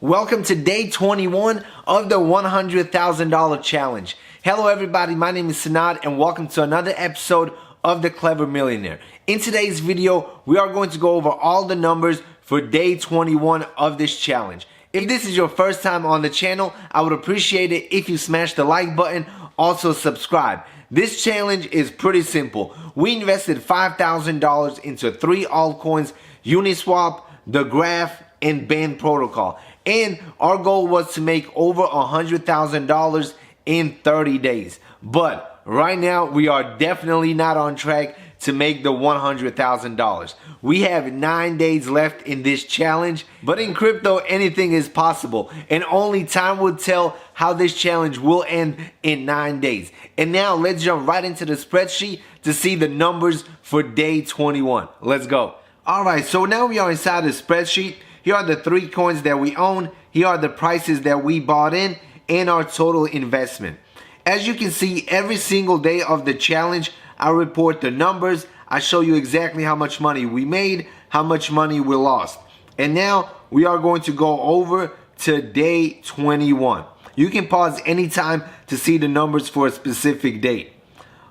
Welcome to day 21 of the $100,000 challenge. Hello everybody, my name is Sanad and welcome to another episode of The Clever Millionaire. In today's video, we are going to go over all the numbers for day 21 of this challenge. If this is your first time on the channel, I would appreciate it if you smash the like button, also subscribe. This challenge is pretty simple. We invested $5,000 into 3 altcoins, UniSwap, the Graph, and BNB protocol. And our goal was to make over $100,000 in 30 days. But right now, we are definitely not on track to make the $100,000. We have 9 days left in this challenge, but in crypto, anything is possible, and only time will tell how this challenge will end in 9 days. And now let's jump right into the spreadsheet to see the numbers for day 21. Let's go. All right, so now we are inside the spreadsheet. Here are the 3 coins that we own. Here are the prices that we bought in and our total investment. As you can see, every single day of the challenge, I report the numbers. I show you exactly how much money we made, how much money we lost. And now we are going to go over to day 21. You can pause anytime to see the numbers for a specific date.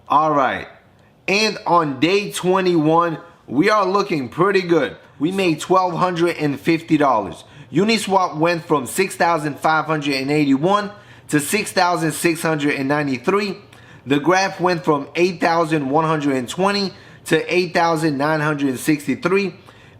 All right. And on day 21, we are looking pretty good. We made $1,250. UniSwap went from 6,581 to 6,693. The Graph went from 8,120 to 8,963.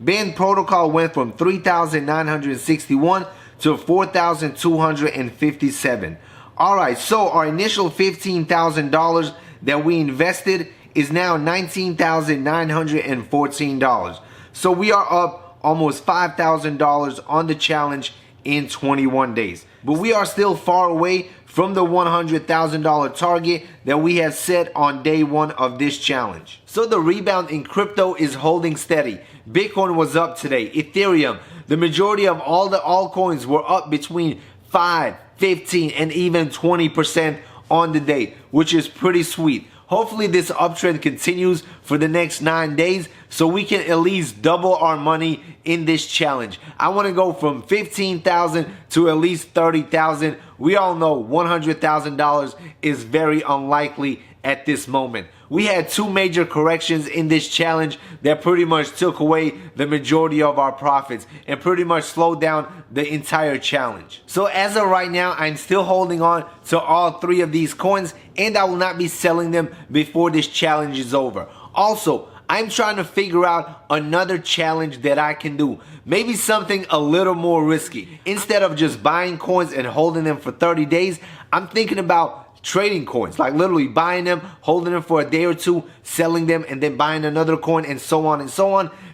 BNB protocol went from 3,961 to 4,257. Alright, so our initial $15,000 that we invested is now $19,914. So we are up almost $5,000 on the challenge in 21 days. But we are still far away from the $100,000 target that we have set on day 1 of this challenge. So the rebound in crypto is holding steady. Bitcoin was up today. Ethereum, the majority of all the altcoins were up between 5, 15, and even 20% on the day, which is pretty sweet. Hopefully this uptrend continues for the next 9 days so we can at least double our money in this challenge. I want to go from $15,000 to at least $30,000. We all know $100,000 is very unlikely at this moment. We had 2 major corrections in this challenge that pretty much took away the majority of our profits and pretty much slowed down the entire challenge. So as of right now, I'm still holding on to all 3 of these coins and I will not be selling them before this challenge is over. Also, I'm trying to figure out another challenge that I can do. Maybe something a little more risky. Instead of just buying coins and holding them for 30 days, I'm thinking about trading coins, like literally buying them, holding them for a day or 2, selling them, and then buying another coin, and so on,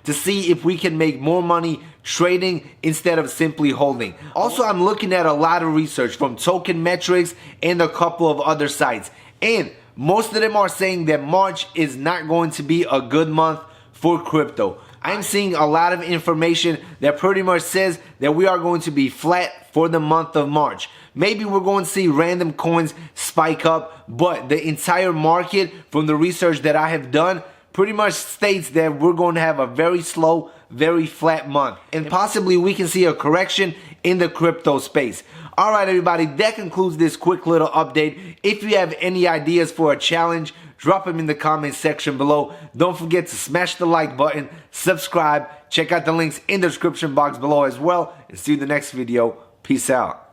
to see if we can make more money trading instead of simply holding. Also, I'm looking at a lot of research from Token Metrics and a couple of other sites, and most of them are saying that March is not going to be a good month for crypto. I'm seeing a lot of information that pretty much says that we are going to be flat for the month of March. Maybe we're going to see random coins spike up, but the entire market, from the research that I have done, pretty much states that we're going to have a very slow, very flat month. And possibly we can see a correction in the crypto space. Alright everybody, that concludes this quick little update. If you have any ideas for a challenge, drop them in the comment section below. Don't forget to smash the like button, subscribe, check out the links in the description box below as well, and see you in the next video. Peace out.